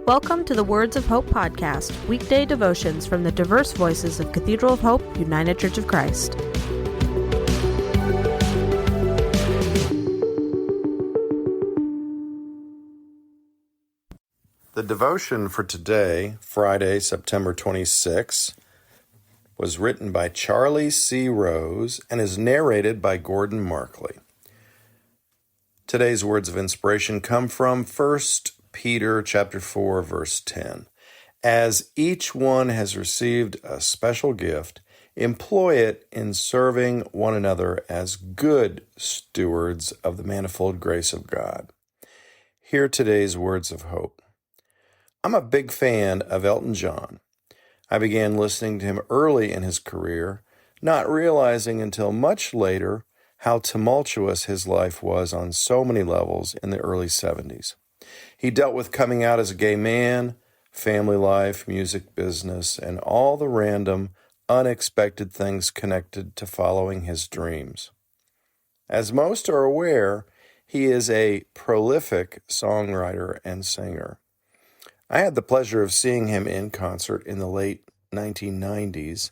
Welcome to the Words of Hope podcast, weekday devotions from the diverse voices of Cathedral of Hope, United Church of Christ. The devotion for today, Friday, September 26, was written by Charlie C. Rose and is narrated by Gordon Markley. Today's words of inspiration come from 1 Peter chapter 4, verse 10. As each one has received a special gift, employ it in serving one another as good stewards of the manifold grace of God. Hear today's words of hope. I'm a big fan of Elton John. I began listening to him early in his career, not realizing until much later how tumultuous his life was on so many levels in the early 70s. He dealt with coming out as a gay man, family life, music business, and all the random, unexpected things connected to following his dreams. As most are aware, he is a prolific songwriter and singer. I had the pleasure of seeing him in concert in the late 1990s.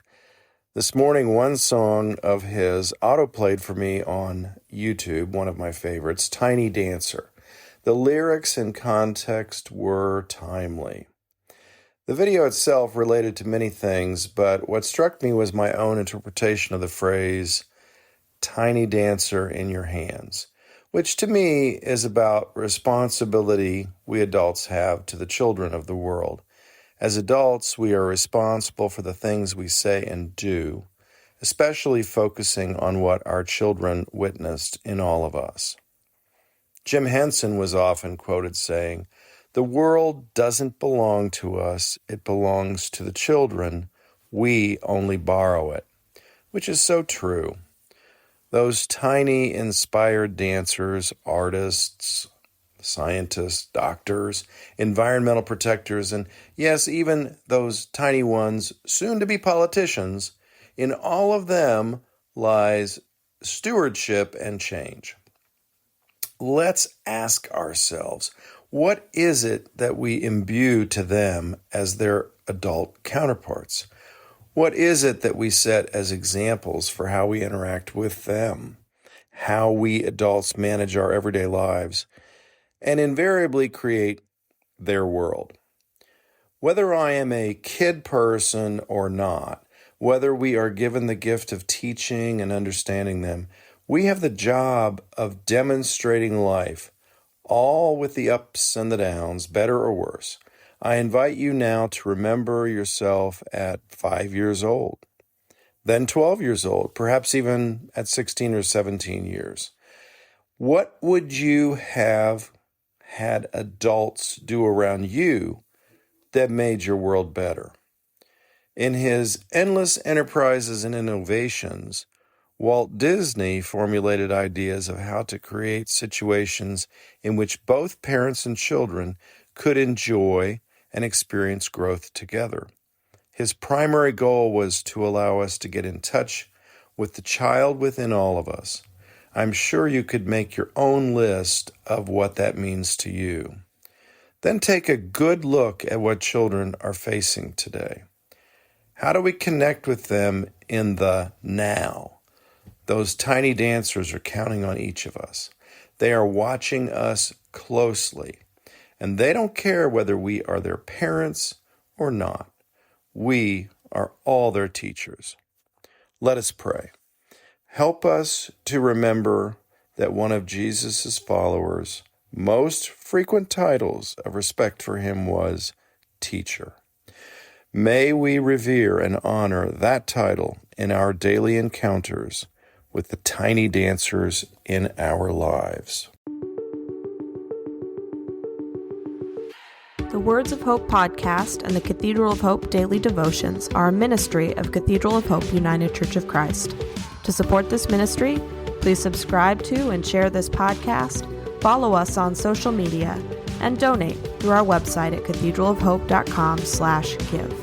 This morning, one song of his autoplayed for me on YouTube, one of my favorites, Tiny Dancer. The lyrics and context were timely. The video itself related to many things, but what struck me was my own interpretation of the phrase, tiny dancer in your hands, which to me is about responsibility we adults have to the children of the world. As adults, we are responsible for the things we say and do, especially focusing on what our children witnessed in all of us. Jim Henson was often quoted saying, "The world doesn't belong to us, it belongs to the children. We only borrow it," which is so true. Those tiny, inspired dancers, artists, scientists, doctors, environmental protectors, and yes, even those tiny ones, soon to be politicians, in all of them lies stewardship and change. Let's ask ourselves, what is it that we imbue to them as their adult counterparts? What is it that we set as examples for how we interact with them, how we adults manage our everyday lives, and invariably create their world? Whether I am a kid person or not, whether we are given the gift of teaching and understanding them, we have the job of demonstrating life, all with the ups and the downs, better or worse. I invite you now to remember yourself at 5 years old, then 12 years old, perhaps even at 16 or 17 years. What would you have had adults do around you that made your world better? In his endless enterprises and innovations, Walt Disney formulated ideas of how to create situations in which both parents and children could enjoy and experience growth together. His primary goal was to allow us to get in touch with the child within all of us. I'm sure you could make your own list of what that means to you. Then take a good look at what children are facing today. How do we connect with them in the now? Those tiny dancers are counting on each of us. They are watching us closely, and they don't care whether we are their parents or not. We are all their teachers. Let us pray. Help us to remember that one of Jesus' followers' most frequent titles of respect for him was teacher. May we revere and honor that title in our daily encounters with the tiny dancers in our lives. The Words of Hope podcast and the Cathedral of Hope daily devotions are a ministry of Cathedral of Hope, United Church of Christ. To support this ministry, please subscribe to and share this podcast, follow us on social media, and donate through our website at cathedralofhope.com/give.